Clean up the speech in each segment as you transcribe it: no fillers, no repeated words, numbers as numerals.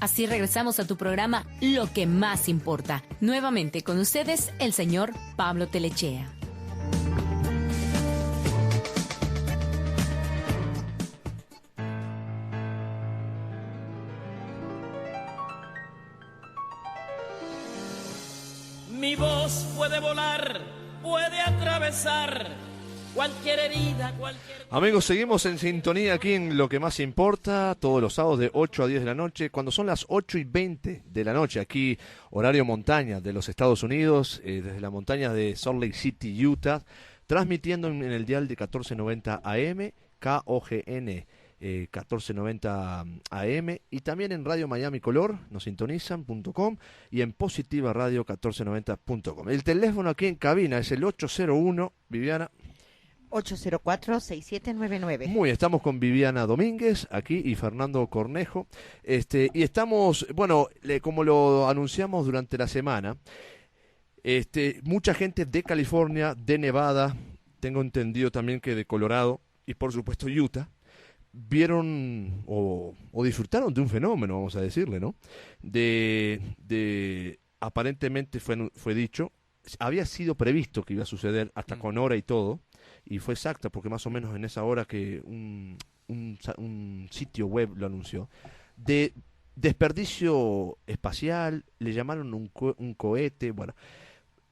Así regresamos a tu programa Lo que más importa. Nuevamente con ustedes, el señor Pablo Telechea. Mi voz puede volar, puede atravesar cualquier herida, cualquier... Amigos, seguimos en sintonía aquí en Lo que más importa, todos los sábados de 8 a 10 de la noche, cuando son las 8:20 de la noche, aquí horario montaña de los Estados Unidos, desde la montaña de Salt Lake City, Utah, transmitiendo en el dial de 1490 AM, KOGN 1490 AM, y también en Radio Miami Color, nos sintonizan.com, y en Positiva Radio 1490.com. El teléfono aquí en cabina es el 801, Viviana. 804-6799. Muy, estamos con Viviana Domínguez aquí y Fernando Cornejo. Y estamos, bueno, como lo anunciamos durante la semana, mucha gente de California, de Nevada, tengo entendido también que de Colorado y por supuesto Utah, vieron o disfrutaron de un fenómeno, vamos a decirle, ¿no? Aparentemente fue dicho, había sido previsto que iba a suceder hasta con hora y todo, y fue exacta porque más o menos en esa hora que un sitio web lo anunció, de desperdicio espacial, le llamaron un cohete. Bueno,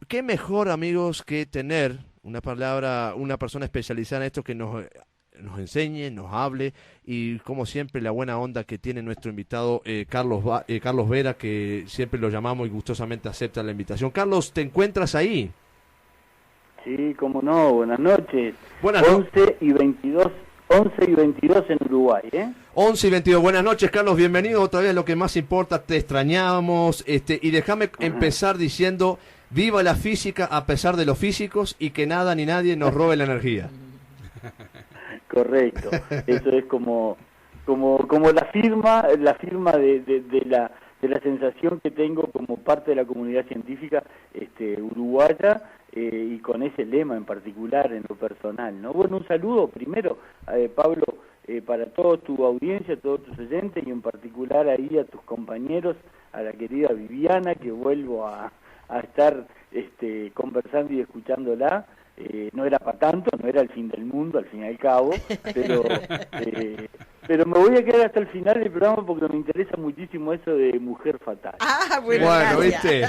qué mejor, amigos, que tener una persona especializada en esto que nos enseñe, nos hable, y como siempre la buena onda que tiene nuestro invitado Carlos Vera, que siempre lo llamamos y gustosamente acepta la invitación. Carlos, ¿te encuentras ahí? Sí, cómo no, buenas noches. Buenas noches. 11 y 22 en Uruguay, 11 y 22, buenas noches, Carlos, bienvenido otra vez a Lo que más importa, te extrañábamos, y déjame empezar diciendo, viva la física a pesar de los físicos, y que nada ni nadie nos robe la energía. Correcto, eso es como la firma de la sensación que tengo como parte de la comunidad científica uruguaya, y con ese lema en particular en lo personal, ¿no? Bueno, un saludo primero, Pablo, para toda tu audiencia, todos tus oyentes, y en particular ahí a tus compañeros, a la querida Viviana, que vuelvo a estar conversando y escuchándola. No era para tanto, no era el fin del mundo al fin y al cabo, pero me voy a quedar hasta el final del programa porque me interesa muchísimo eso de mujer fatal. Bueno, ¿viste?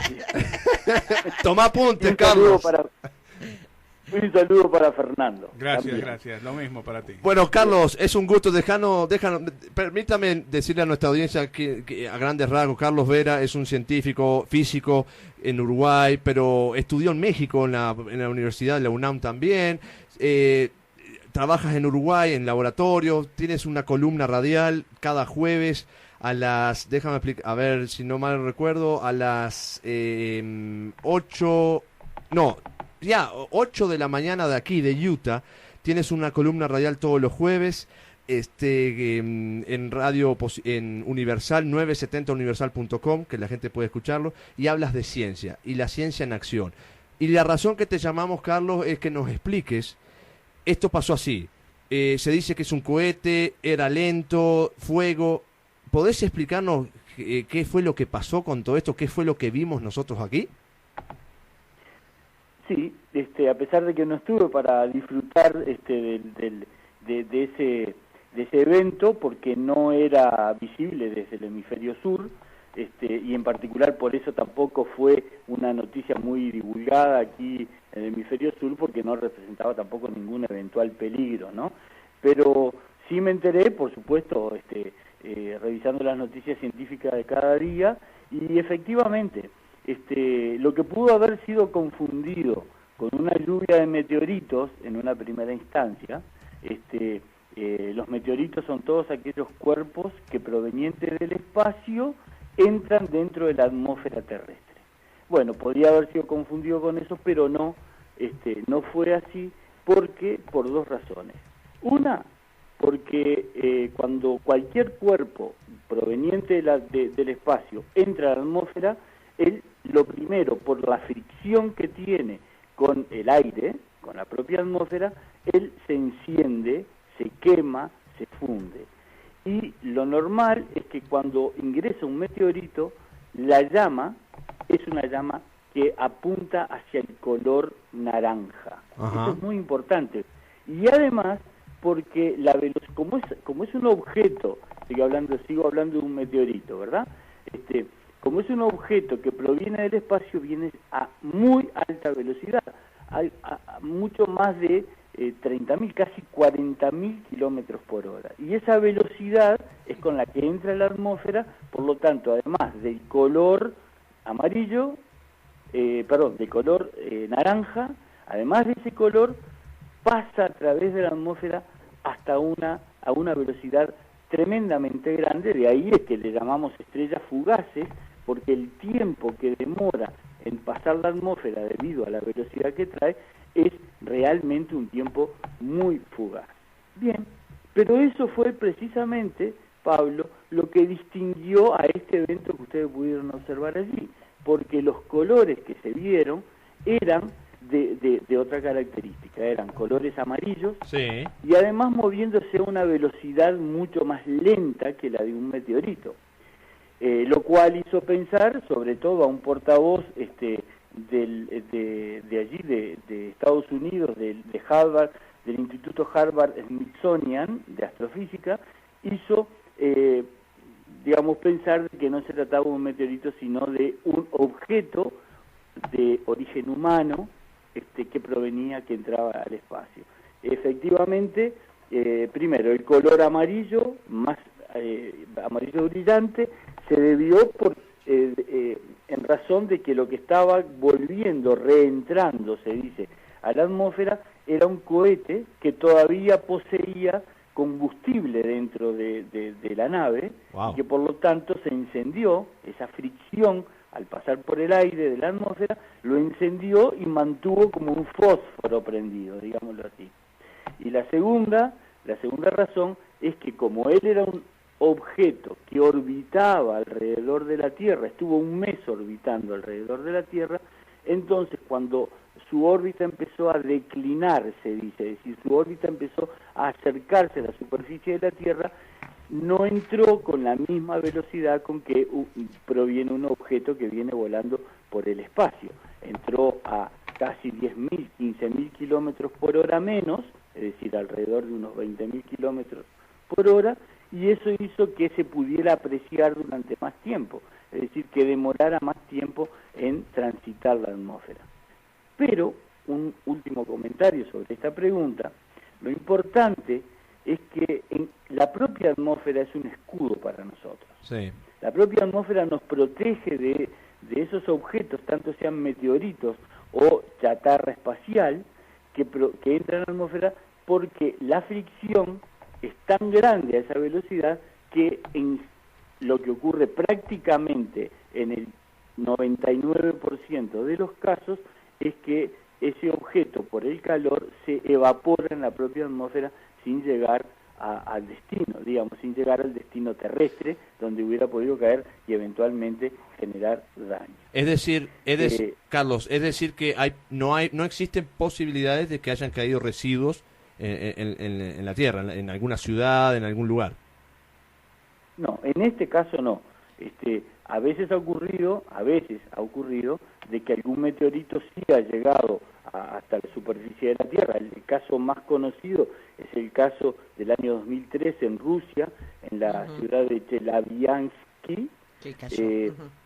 Toma apuntes, Carlos. Un saludo para Fernando. Gracias, lo mismo para ti. Bueno, Carlos, es un gusto. Permítame decirle a nuestra audiencia que a grandes rasgos, Carlos Vera es un científico físico en Uruguay, pero estudió en México, en la Universidad de la UNAM también. Trabajas en Uruguay, en laboratorio, tienes una columna radial cada jueves a las, déjame explicar, a ver si no mal recuerdo, a las 8 de la mañana de aquí, de Utah. Tienes una columna radial todos los jueves, en radio, en Universal, 970universal.com, que la gente puede escucharlo, y hablas de ciencia, y la ciencia en acción. Y la razón que te llamamos, Carlos, es que nos expliques, esto pasó así, se dice que es un cohete, era lento, fuego. ¿Podés explicarnos qué fue lo que pasó con todo esto? ¿Qué fue lo que vimos nosotros aquí? Sí, a pesar de que no estuve para disfrutar de ese evento, porque no era visible desde el hemisferio sur, y en particular por eso tampoco fue una noticia muy divulgada aquí en el hemisferio sur, porque no representaba tampoco ningún eventual peligro, ¿no? Pero sí me enteré, por supuesto, revisando las noticias científicas de cada día, y efectivamente, lo que pudo haber sido confundido con una lluvia de meteoritos en una primera instancia, los meteoritos son todos aquellos cuerpos que provenientes del espacio entran dentro de la atmósfera terrestre. Bueno, podría haber sido confundido con eso, pero no fue así, por dos razones. Una, porque cuando cualquier cuerpo proveniente del espacio entra a la atmósfera, lo primero, por la fricción que tiene con el aire, con la propia atmósfera, él se enciende, se quema, se funde. y lo normal es que cuando ingresa un meteorito, la llama es una llama que apunta hacia el color naranja. Ajá. Eso es muy importante. Y además, porque como es un objeto, sigo hablando de un meteorito, ¿verdad? Como es un objeto que proviene del espacio, viene a muy alta velocidad, a mucho más de 30.000, casi 40.000 kilómetros por hora. Y esa velocidad es con la que entra a la atmósfera, por lo tanto, además del color amarillo, del color naranja, además de ese color, pasa a través de la atmósfera hasta a una velocidad tremendamente grande. De ahí es que le llamamos estrellas fugaces, porque el tiempo que demora en pasar la atmósfera debido a la velocidad que trae es realmente un tiempo muy fugaz. Bien, pero eso fue precisamente, Pablo, lo que distinguió a este evento que ustedes pudieron observar allí, porque los colores que se vieron eran de otra característica, eran colores amarillos, Sí. y además moviéndose a una velocidad mucho más lenta que la de un meteorito, lo cual hizo pensar sobre todo a un portavoz de allí, de Estados Unidos, de Harvard, del Instituto Harvard Smithsonian de Astrofísica, hizo pensar que no se trataba de un meteorito, sino de un objeto de origen humano que entraba al espacio. Efectivamente, primero, el color amarillo, más amarillo brillante, se debió en razón de que lo que estaba reentrando, se dice, a la atmósfera, era un cohete que todavía poseía combustible dentro de la nave, Wow. y que por lo tanto se incendió. Esa fricción al pasar por el aire de la atmósfera lo incendió y mantuvo como un fósforo prendido, digámoslo así. Y la segunda razón es que como él era un objeto que orbitaba alrededor de la Tierra, estuvo un mes orbitando alrededor de la Tierra, entonces cuando su órbita empezó a declinar, se dice, es decir, su órbita empezó a acercarse a la superficie de la Tierra, no entró con la misma velocidad con que proviene un objeto que viene volando por el espacio. Entró a casi 10.000, 15.000 kilómetros por hora menos, es decir, alrededor de unos 20.000 kilómetros por hora, y eso hizo que se pudiera apreciar durante más tiempo, es decir, que demorara más tiempo en transitar la atmósfera. Pero, un último comentario sobre esta pregunta, lo importante es que la propia atmósfera es un escudo para nosotros. Sí. La propia atmósfera nos protege de esos objetos, tanto sean meteoritos o chatarra espacial, que entran a la atmósfera, porque la fricción es tan grande a esa velocidad que lo que ocurre prácticamente en el 99% de los casos es que ese objeto, por el calor, se evapora en la propia atmósfera sin llegar al destino, sin llegar al destino terrestre, donde hubiera podido caer y eventualmente generar daño. Es decir, Carlos, es decir que no existen posibilidades de que hayan caído residuos en la Tierra, en alguna ciudad, en algún lugar. No, en este caso no. A veces ha ocurrido de que algún meteorito sí ha llegado hasta la superficie de la Tierra. El caso más conocido es el caso del año 2003 en Rusia, en la ciudad de Chelyabinsk,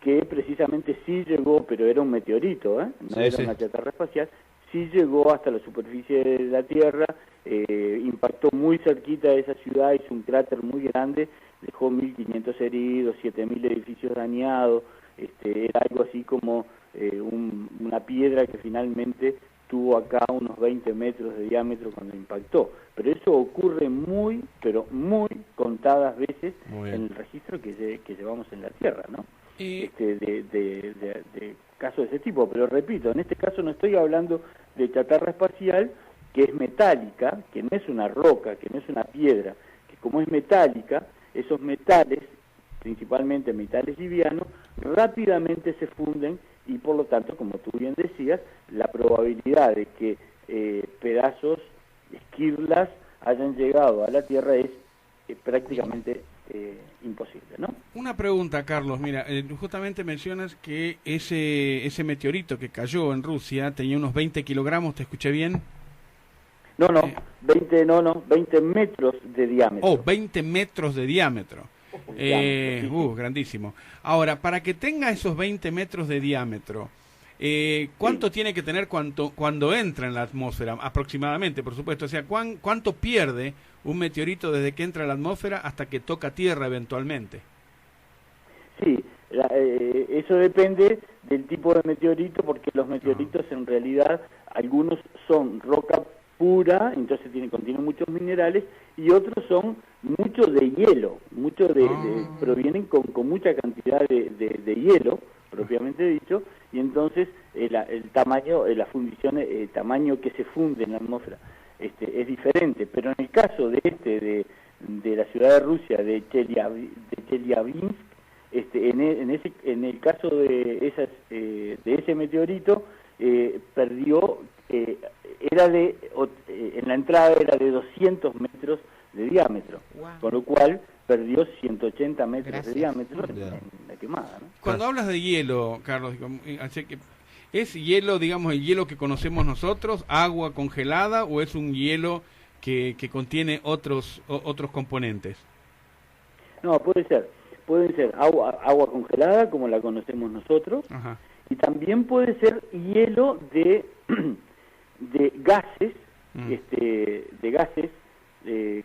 que precisamente sí llegó, pero era un meteorito, no era una chatarra espacial, sí llegó hasta la superficie de la Tierra, impactó muy cerquita de esa ciudad, hizo un cráter muy grande, dejó 1.500 heridos, 7.000 edificios dañados, era algo así como una piedra que finalmente tuvo acá unos 20 metros de diámetro cuando impactó. Pero eso ocurre muy, pero muy contadas veces en el registro que llevamos en la Tierra, ¿no? De casos de ese tipo. Pero repito, en este caso no estoy hablando de chatarra espacial, que es metálica, que no es una roca, que no es una piedra, que como es metálica, esos metales, principalmente metales livianos, rápidamente se funden y por lo tanto, como tú bien decías, la probabilidad de que pedazos, esquirlas, hayan llegado a la Tierra es prácticamente imposible, ¿no? Una pregunta, Carlos. Mira, justamente mencionas que ese meteorito que cayó en Rusia tenía unos 20 kilogramos, ¿te escuché bien? No, 20 metros de diámetro. Oh, 20 metros de diámetro. Grandísimo. Ahora, para que tenga esos 20 metros de diámetro, ¿cuánto tiene que tener cuando entra en la atmósfera? Aproximadamente, por supuesto. O sea, ¿cuánto pierde un meteorito desde que entra a la atmósfera hasta que toca tierra eventualmente? Sí, eso depende del tipo de meteorito, porque los meteoritos en realidad, algunos son roca pura, entonces contienen muchos minerales, y otros son muchos de hielo, provienen con mucha cantidad de hielo, propiamente dicho, y entonces el tamaño, la fundición, el tamaño que se funde en la atmósfera es diferente. Pero en el caso de la ciudad de Rusia, de Chelyabinsk, en el caso de ese meteorito, perdió, en la entrada era de 200 metros de diámetro, con lo cual perdió 180 metros de diámetro en la quemada, ¿no? Cuando hablas de hielo, Carlos, ¿es hielo, digamos, el hielo que conocemos nosotros, agua congelada, o es un hielo que contiene otros componentes? No, pueden ser agua congelada, como la conocemos nosotros. Ajá. Y también puede ser hielo de gases,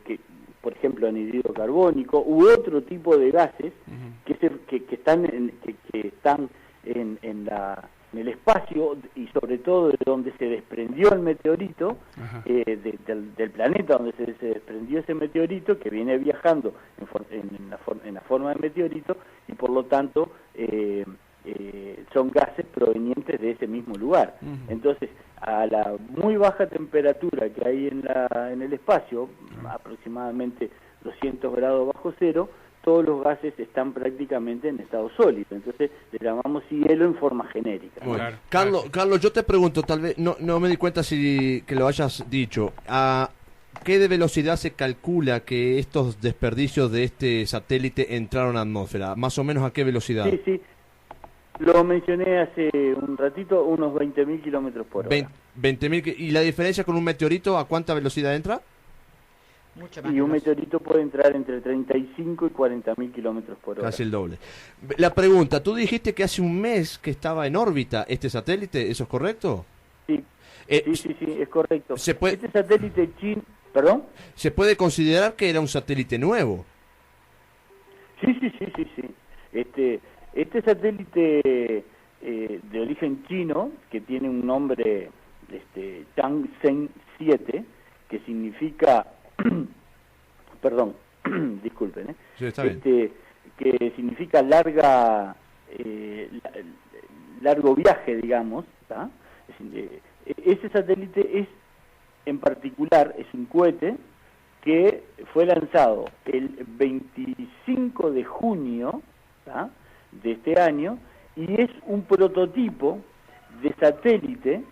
que, por ejemplo, anhídrido carbónico u otro tipo de gases que están en el espacio, y sobre todo de donde se desprendió el meteorito, del planeta donde se desprendió ese meteorito, que viene viajando en la forma de meteorito, y por lo tanto son gases provenientes de ese mismo lugar. Entonces, a la muy baja temperatura que hay en el espacio, aproximadamente 200 grados bajo cero, todos los gases están prácticamente en estado sólido. Entonces le llamamos hielo en forma genérica. Bueno, Carlos, yo te pregunto, tal vez no me di cuenta que lo hayas dicho. ¿A qué de velocidad se calcula que estos desperdicios de este satélite entraron a la atmósfera? ¿Más o menos a qué velocidad? Sí. Lo mencioné hace un ratito, unos 20.000 kilómetros por hora. 20.000. ¿Y la diferencia con un meteorito, a cuánta velocidad entra? Mucho más. Y un meteorito puede entrar entre 35 y 40.000 kilómetros por hora. Casi el doble. La pregunta, tú dijiste que hace un mes que estaba en órbita este satélite, ¿eso es correcto? Sí, sí, es correcto. Este satélite chino... ¿Perdón? ¿Se puede considerar que era un satélite nuevo? Sí. Este satélite de origen chino, que tiene un nombre Chang'e 7, que significa... perdón, disculpen, sí, está bien. Que significa largo viaje, digamos, ¿tá? Ese satélite en particular es un cohete que fue lanzado el 25 de junio, ¿tá?, de este año, y es un prototipo de satélite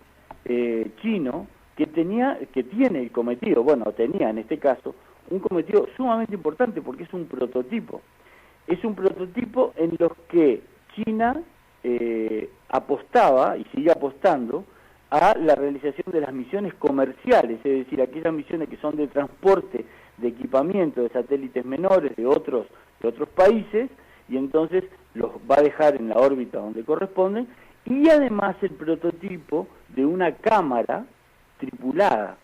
chino que tiene el cometido, tenía en este caso un cometido sumamente importante, porque es un prototipo. Es un prototipo en los que China apostaba y sigue apostando a la realización de las misiones comerciales, es decir, aquellas misiones que son de transporte de equipamiento de satélites menores de otros países, y entonces los va a dejar en la órbita donde corresponden, y además el prototipo de una cámara tripulada,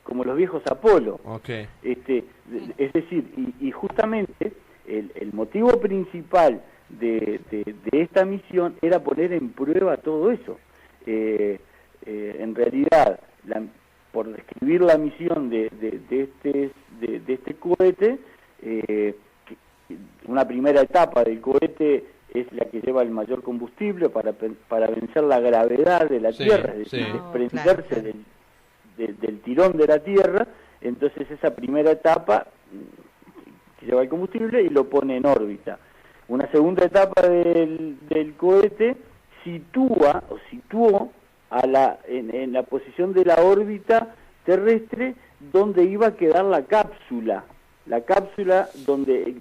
como los viejos Apolo. Okay. Es decir, y justamente el motivo principal de esta misión era poner en prueba todo eso. En realidad, por describir la misión de este cohete, una primera etapa del cohete es la que lleva el mayor combustible para vencer la gravedad de la Tierra, es decir, desprenderse del tirón de la Tierra. Entonces esa primera etapa que lleva el combustible y lo pone en órbita. Una segunda etapa del cohete situó en la posición de la órbita terrestre donde iba a quedar la cápsula, la cápsula donde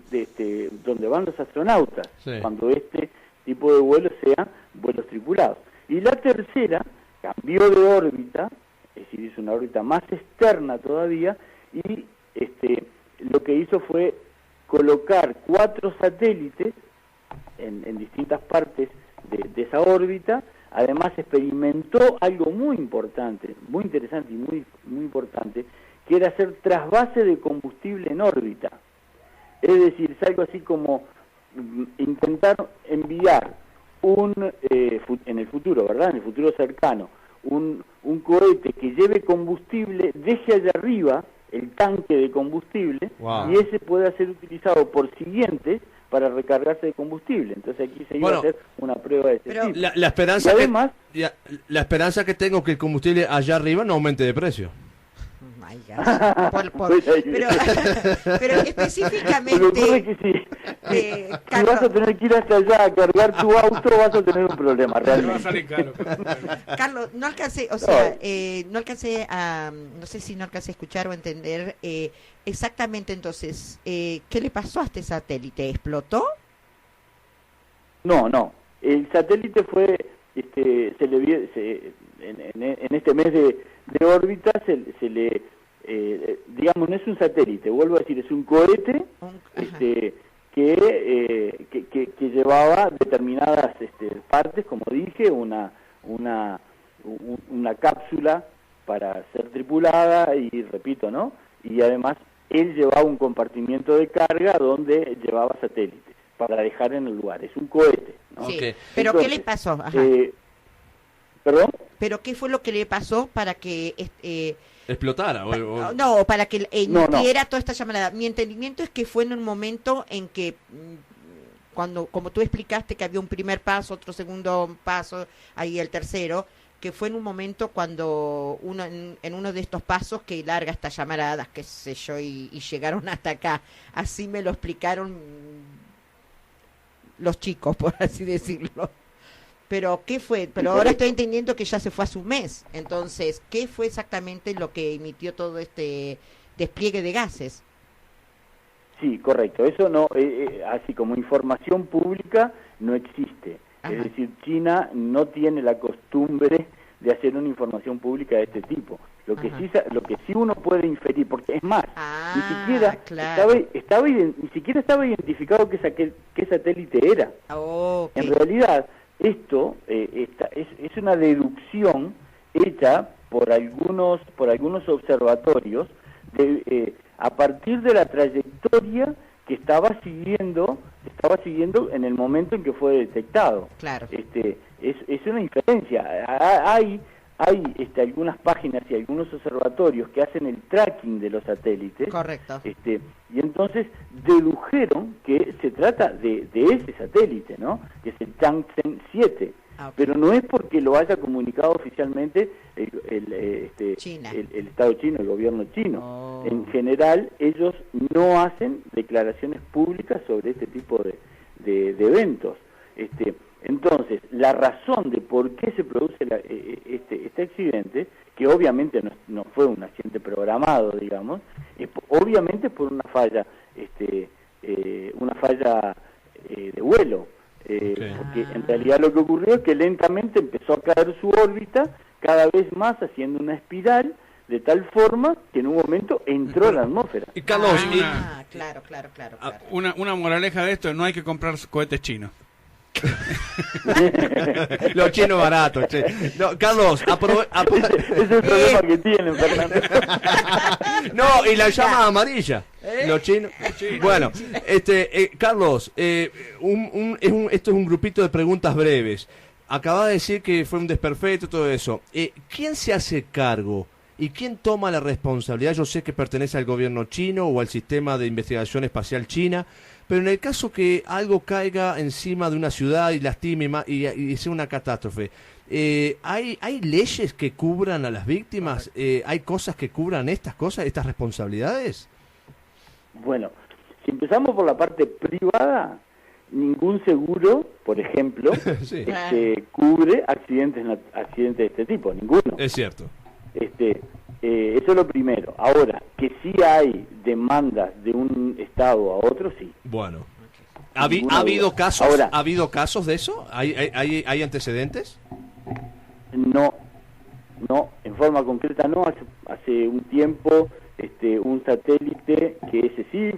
van los astronautas, Sí. cuando este tipo de vuelos sean vuelos tripulados. Y la tercera cambió de órbita, es decir, es una órbita más externa todavía, y lo que hizo fue colocar 4 satélites en distintas partes de esa órbita. Además experimentó algo muy importante, muy interesante y muy importante, que era hacer trasvase de combustible en órbita. Es decir, es algo así como intentar enviar en el futuro, ¿verdad? En el futuro cercano, un cohete que lleve combustible, deje allá arriba el tanque de combustible, Wow. y ese pueda ser utilizado por siguientes para recargarse de combustible. Entonces aquí se iba a hacer una prueba de ese pero- tipo. La esperanza Y además, la esperanza que tengo que el combustible allá arriba no aumente de precio. My God. Pero se me específicamente, ocurre que si vas Carlos, a tener que ir hasta allá a cargar tu auto, vas a tener un problema Va a realmente. salir caro. Carlos, no alcancé, o sea, no alcancé a, no sé si no alcancé a escuchar o entender exactamente entonces, ¿qué le pasó a este satélite? ¿Explotó? No. El satélite fue, se le vio, en este mes de órbita se le, digamos, no es un satélite, vuelvo a decir, es un cohete que llevaba determinadas partes, como dije, una cápsula para ser tripulada y, repito, ¿no? Y además él llevaba un compartimiento de carga donde llevaba satélites para dejar en el lugar. Es un cohete, ¿no? Sí. Ok. ¿Pero Entonces, qué le pasó? Ajá. ¿Perdón? ¿Pero qué fue lo que le pasó para que Explotara. no, para que No. emitiera toda esta llamada? Mi entendimiento es que fue en un momento en que cuando, como tú explicaste que había un primer paso, otro segundo paso, ahí el tercero, que fue en un momento cuando uno en uno de estos pasos que larga estas llamaradas, qué sé yo, y llegaron hasta acá. Así me lo explicaron los chicos, por así decirlo. Pero ¿qué fue? Pero ahora estoy entendiendo que ya se fue hace un mes. Entonces, ¿qué fue exactamente lo que emitió todo este despliegue de gases? Sí, correcto. Eso no, así como información pública no existe. Ajá. Es decir, China no tiene la costumbre de hacer una información pública de este tipo. Lo que sí uno puede inferir, porque es más, ni siquiera claro. ni siquiera estaba identificado qué satélite era. Oh, En realidad, esto es una deducción hecha por algunos observatorios a partir de la trayectoria que estaba siguiendo en el momento en que fue detectado. Claro. Es una inferencia. Hay algunas páginas y algunos observatorios que hacen el tracking de los satélites. Correcto. Y entonces dedujeron que se trata de ese satélite, ¿no? Que es el Chang'e 7. Ah, ok. Pero no es porque lo haya comunicado oficialmente China. el Estado chino, el gobierno chino. Oh. En general, ellos no hacen declaraciones públicas sobre este tipo de eventos. Entonces, la razón de por qué se produce este accidente, que obviamente no fue un accidente programado, digamos, obviamente por una falla de vuelo. Porque en realidad lo que ocurrió es que lentamente empezó a caer su órbita, cada vez más haciendo una espiral, de tal forma que en un momento entró a la atmósfera. Y Carlos, Claro. Una moraleja de esto, no hay que comprar cohetes chinos. los chinos baratos, che. No, Carlos, Ese es el problema que tienen, Fernando. no, y la llama amarilla. Los chinos. Bueno, Carlos, esto es un grupito de preguntas breves. Acabas de decir que fue un desperfecto, todo eso. ¿Quién se hace cargo y quién toma la responsabilidad? Yo sé que pertenece al gobierno chino o al sistema de investigación espacial China, pero en el caso que algo caiga encima de una ciudad y lastime y sea una catástrofe, ¿hay leyes que cubran a las víctimas? ¿Hay cosas que cubran estas responsabilidades? Bueno, si empezamos por la parte privada, ningún seguro, por ejemplo, Sí. cubre accidentes de este tipo, ninguno. Es cierto. Eso es lo primero. Ahora, que sí hay demandas de un estado a otro, sí. Bueno. Ninguna ¿Ha habido duda. casos? Ahora, ¿Ha habido casos de eso? ¿Hay antecedentes? no, en forma concreta no. Hace un tiempo un satélite que ese sí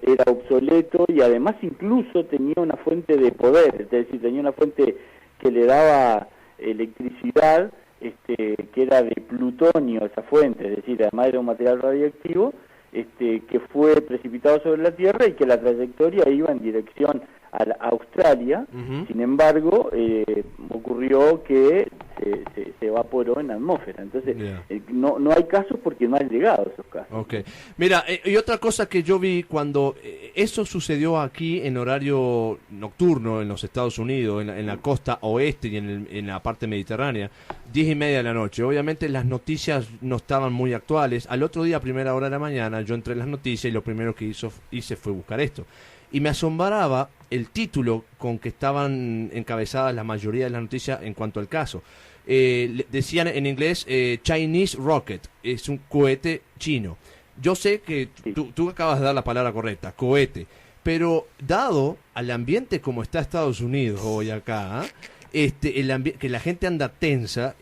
era obsoleto y además incluso tenía una fuente de poder, es decir, tenía una fuente que le daba electricidad, que era de plutonio esa fuente, es decir, además era un material radiactivo, que fue precipitado sobre la Tierra y que la trayectoria iba en dirección a Australia. Sin embargo, ocurrió que se evaporó en la atmósfera. Entonces, no hay casos porque no han llegado esos casos. Okay. Mira, y otra cosa que yo vi cuando eso sucedió aquí en horario nocturno en los Estados Unidos, en la costa oeste y en la parte mediterránea, 10:30 de la noche. Obviamente las noticias no estaban muy actuales. Al otro día, a primera hora de la mañana, yo entré en las noticias y lo primero que hice fue buscar esto. Y me asombraba el título con que estaban encabezadas la mayoría de las noticias en cuanto al caso. Decían en inglés Chinese Rocket, es un cohete chino. Yo sé que tú acabas de dar la palabra correcta, cohete, pero dado al ambiente como está Estados Unidos hoy acá, que la gente anda tensa,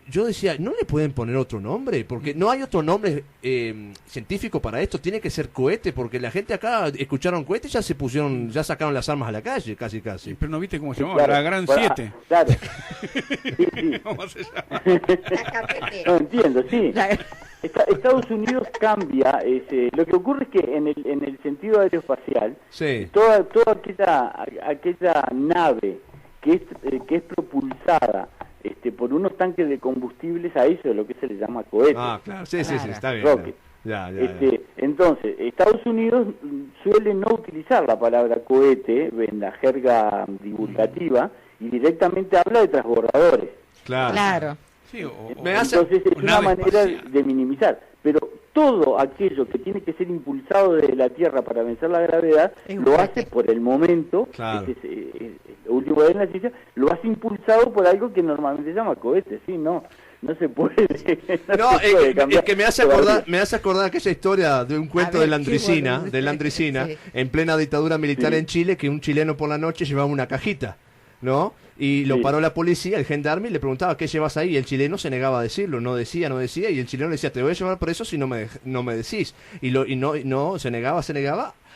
yo decía, ¿no le pueden poner otro nombre? Porque no hay otro nombre científico para esto, tiene que ser cohete, porque la gente acá escucharon cohete y ya sacaron las armas a la calle, casi. Pero no viste cómo se llamaba, Claro, la Gran 7. Claro. Sí. ¿Cómo se llama? No entiendo, sí. Estados Unidos cambia, lo que ocurre es que en el sentido aeroespacial, Sí. toda aquella nave que es propulsada por unos tanques de combustibles, a eso es lo que se le llama cohete. Ah, claro, sí, está bien. Rocket. Ya. Entonces, Estados Unidos suele no utilizar la palabra cohete en la jerga divulgativa y directamente habla de transbordadores. Claro. Sí, Entonces es una manera de minimizar. Pero todo aquello que tiene que ser impulsado desde la Tierra para vencer la gravedad, lo hace por el momento, Claro. lo último de la ciencia, lo hace impulsado por algo que normalmente se llama cohete, ¿sí? No se puede. No, se puede es cambiar que me hace acordar aquella historia de un cuento ver, de Landricina, qué bueno. Sí. en plena dictadura militar en Chile, que un chileno por la noche llevaba una cajita, ¿no? Y lo paró la policía, el gendarme, y le preguntaba ¿qué llevas ahí? Y el chileno se negaba a decirlo, no decía, y el chileno le decía, te voy a llevar preso si no me decís. Y no, se negaba,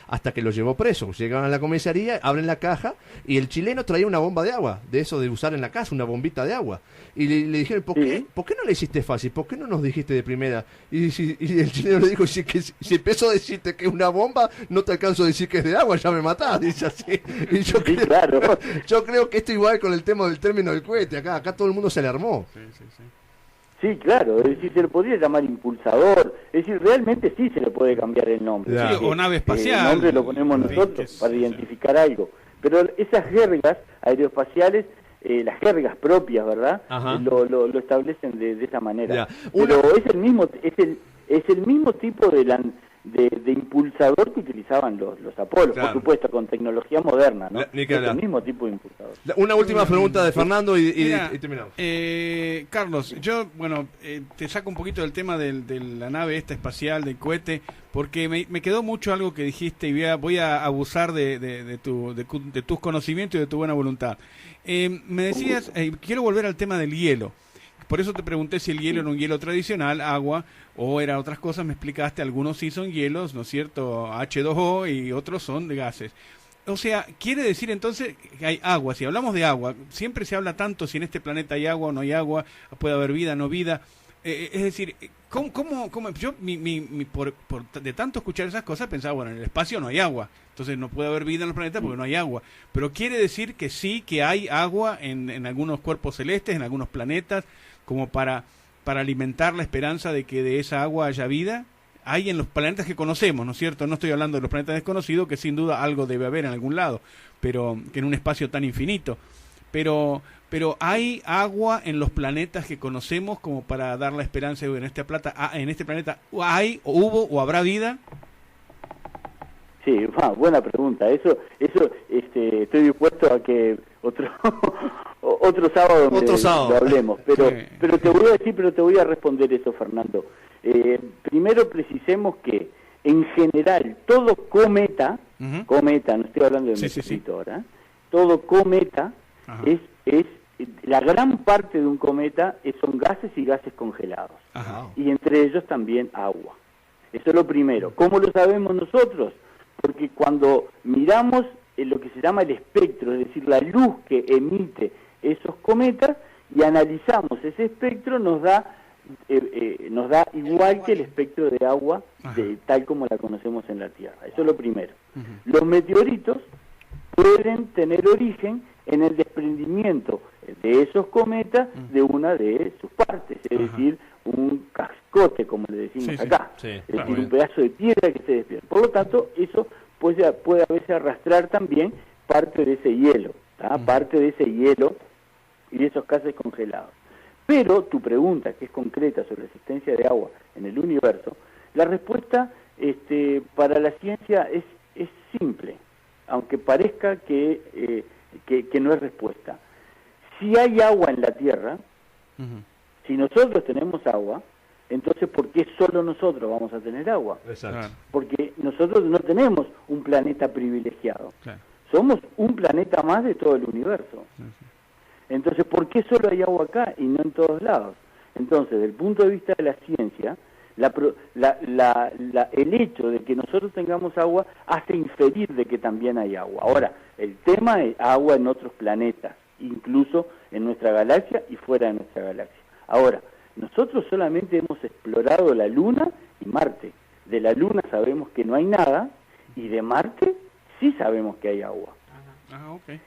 hasta que lo llevó preso. Llegaban a la comisaría, abren la caja, y el chileno traía una bomba de agua, de eso de usar en la casa, una bombita de agua. Y le dijeron, ¿por qué no le hiciste fácil? ¿Por qué no nos dijiste de primera? Y el chileno le dijo, si empiezo a decirte que es una bomba, no te alcanzo a decir que es de agua, ya me matás, dice así. Y yo creo que esto igual con el tema del término del cohete, acá todo el mundo se le armó. Sí, claro, es decir, se le podría llamar impulsador, es decir, realmente sí se le puede cambiar el nombre. Sí, o nave espacial. El nombre lo ponemos nosotros para identificar algo. Pero esas jergas aeroespaciales, las jergas propias, ¿verdad? Lo establecen de esa manera. Pero es el mismo tipo de impulsador que utilizaban los Apolos, por supuesto, con tecnología moderna, ¿no? Es el mismo tipo de impulsador. Una última pregunta de Fernando y terminamos. Carlos, yo, te saco un poquito del tema de la nave esta espacial, del cohete, porque me quedó mucho algo que dijiste y voy a abusar de tus conocimientos y de tu buena voluntad. Me decías, quiero volver al tema del hielo. Por eso te pregunté si el hielo era un hielo tradicional, agua, o era otras cosas. Me explicaste, algunos sí son hielos, ¿no es cierto? H2O y otros son de gases. O sea, quiere decir entonces que hay agua. Si hablamos de agua, siempre se habla tanto si en este planeta hay agua o no hay agua, puede haber vida, no vida. Es decir, ¿cómo? Yo de tanto escuchar esas cosas pensaba, bueno, en el espacio no hay agua, entonces no puede haber vida en los planetas porque no hay agua. Pero quiere decir que sí, que hay agua en algunos cuerpos celestes, en algunos planetas, como para alimentar la esperanza de que de esa agua haya vida. Hay en los planetas que conocemos, ¿no es cierto? No estoy hablando de los planetas desconocidos, que sin duda algo debe haber en algún lado, pero que en un espacio tan infinito. Pero hay agua en los planetas que conocemos como para dar la esperanza de que en este planeta hay, o hubo, o habrá vida. Sí, buena pregunta. Eso estoy dispuesto a que otro otro sábado Otro sábado. lo hablemos, pero Sí. pero te voy a responder eso, Fernando. Primero precisemos que en general todo cometa, Ujú. cometa, no estoy hablando de Sí, sí, meteorito ahora, todo cometa Ajá. es la gran parte de un cometa son gases y gases congelados, Ajá. y entre ellos también agua. Eso es lo primero. ¿Cómo lo sabemos nosotros? Porque cuando miramos lo que se llama el espectro, es decir, la luz que emite esos cometas, y analizamos ese espectro, nos da igual que el espectro de agua tal como la conocemos en la Tierra. Eso es lo primero. Los meteoritos pueden tener origen en el desprendimiento de esos cometas de una de sus partes, es decir, un cascote, como le decimos Sí, sí. acá, Sí, es claro. decir, un pedazo de piedra que se desprende. Por lo tanto, eso puede a veces arrastrar también parte de ese hielo, ¿tá? Parte de ese hielo y de esos gases congelados. Pero tu pregunta, que es concreta sobre la existencia de agua en el universo, la respuesta para la ciencia es simple, aunque parezca que no es respuesta. Si hay agua en la Tierra, Ujú. si nosotros tenemos agua, entonces ¿por qué solo nosotros vamos a tener agua? Exacto. Claro, Porque nosotros no tenemos un planeta privilegiado. claro. Somos un planeta más de todo el universo. Sí, sí. Entonces, ¿por qué solo hay agua acá y no en todos lados? Entonces, desde el punto de vista de la ciencia, el hecho de que nosotros tengamos agua hace inferir de que también hay agua. Ahora, el tema es agua en otros planetas, incluso en nuestra galaxia y fuera de nuestra galaxia. Ahora, nosotros solamente hemos explorado la Luna y Marte. De la Luna sabemos que no hay nada y de Marte sí sabemos que hay agua. Ah, ok.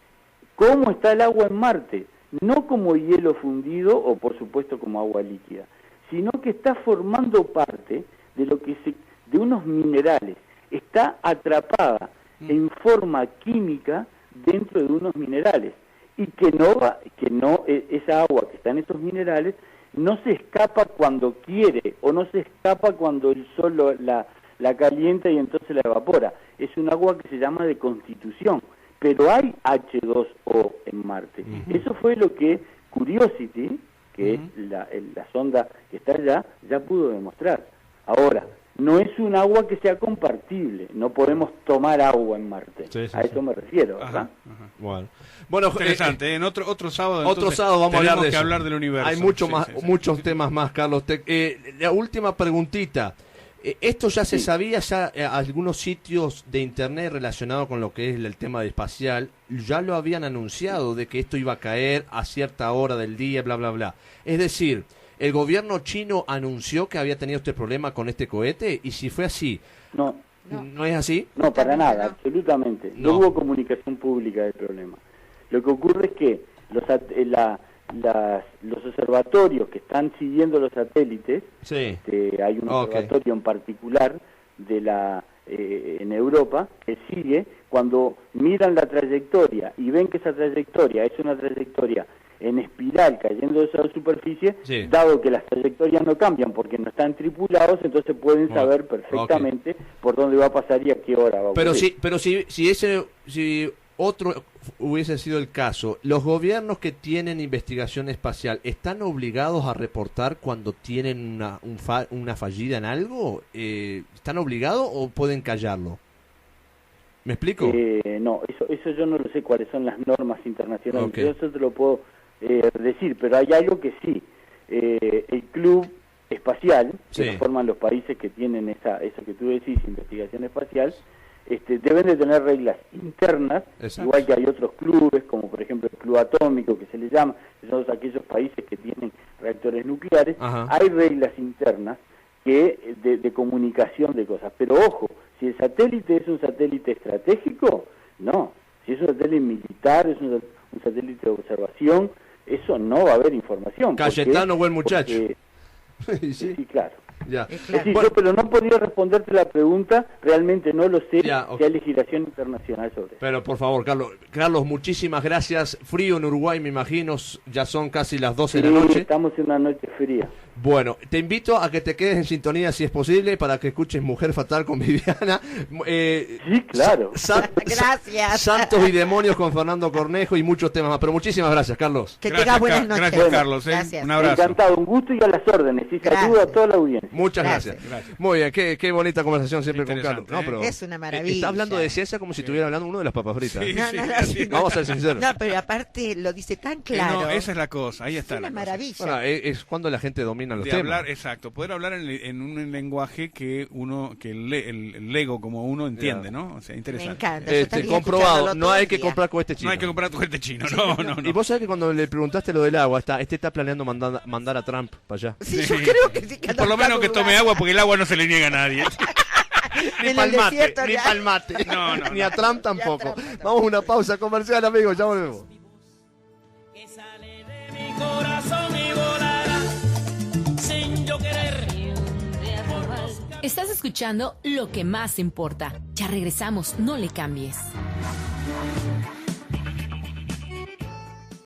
¿Cómo está el agua en Marte? No como hielo fundido o por supuesto como agua líquida, sino que está formando parte de unos minerales. Está atrapada en forma química dentro de unos minerales y esa agua que está en esos minerales no se escapa cuando quiere o no se escapa cuando el sol la calienta y entonces la evapora. Es un agua que se llama de constitución. Pero hay H2O en Marte. Eso fue lo que Curiosity, que es la sonda que está allá, ya pudo demostrar. Ahora, no es un agua que sea compartible. No podemos tomar agua en Marte. Sí, sí, a eso me refiero, ¿verdad? Bueno, Interesante. En otro sábado. otro entonces, sábado vamos a hablar tenemos de que eso. hablar del universo. Hay mucho Sí, más, sí, sí. muchos temas más, Carlos. La última preguntita. Esto ya se sabía, algunos sitios de internet relacionados con lo que es el tema de espacial, ya lo habían anunciado de que esto iba a caer a cierta hora del día, bla, bla, bla. Es decir, el gobierno chino anunció que había tenido este problema con este cohete, y si fue así, No, ¿no es así? no, para Totalmente nada, no. absolutamente. No. No hubo comunicación pública del problema. Lo que ocurre es que los observatorios que están siguiendo los satélites, Sí. hay un Ok. observatorio en particular en Europa que sigue, cuando miran la trayectoria y ven que esa trayectoria es una trayectoria en espiral cayendo de esa superficie, Sí. dado que las trayectorias no cambian porque no están tripulados, entonces pueden Ok. saber perfectamente por dónde va a pasar y a qué hora va a Pero ocurrir. si otro hubiese sido el caso, ¿los gobiernos que tienen investigación espacial están obligados a reportar cuando tienen una fallida en algo? ¿Están obligados o pueden callarlo? ¿Me explico? No, eso yo no lo sé cuáles son las normas internacionales. Ok. Yo eso te lo puedo decir, pero hay algo que sí. El club espacial, Sí. que forman los países que tienen eso que tú decís, investigación espacial, deben de tener reglas internas, Exacto. igual que hay otros clubes, como por ejemplo el club atómico, que se le llama, que son aquellos países que tienen reactores nucleares. Ajá. Hay reglas internas que de comunicación de cosas, pero ojo, si el satélite es un satélite estratégico, no. Si es un satélite militar, es un satélite de observación, eso no va a haber información. Cayetano, buen muchacho. Porque- Sí, sí, claro. ya. Es Es claro. decir, Bueno. yo, pero no podría responderte la pregunta, realmente no lo sé, Ya, ok. si hay legislación internacional sobre eso. Pero por favor, Carlos, muchísimas gracias. Frío en Uruguay, me imagino, ya son casi las 12 de la Sí, noche. estamos en una noche fría. Bueno, te invito a que te quedes en sintonía si es posible para que escuches Mujer Fatal con Viviana. Sí, claro. Gracias. Santos y demonios con Fernando Cornejo y muchos temas más. Pero muchísimas gracias, Carlos. Que tengas buenas noches. Gracias, Carlos. Gracias. Un abrazo. Encantado, un gusto y a las órdenes. Y saludo a toda la audiencia. Muchas Gracias. gracias. Muy bien, qué bonita conversación siempre con Carlos. Interesante, No, pero Es una maravilla. está hablando de ciencia como si estuviera hablando uno de las papas fritas. Sí, No, no, no, sí, no. Vamos a ser sinceros. No, pero aparte lo dice tan claro. No, esa es la cosa, ahí es está. una la cosa. maravilla. Bueno, es cuando la gente domina los De temas. hablar, exacto, poder hablar en un lenguaje que el ego como uno entiende, ¿no? O sea, Me interesante. encanta. Yo estaría Comprobado, escuchándolo no todo hay el que día. comprar cohete chino. No hay que comprar tu gente chino, no. Y vos sabés que cuando le preguntaste lo del agua, está planeando mandar a Trump para allá. Sí, yo creo que sí. Que Por lo menos que tome agua, porque el agua no se le niega a nadie. En el desierto ni ya. palmate. No, Ni a Trump tampoco. Trump. Vamos a una pausa comercial, amigos, ya volvemos. Que sale de mi corazón y volará sin yo querer. Estás escuchando Lo que más importa. Ya regresamos, no le cambies.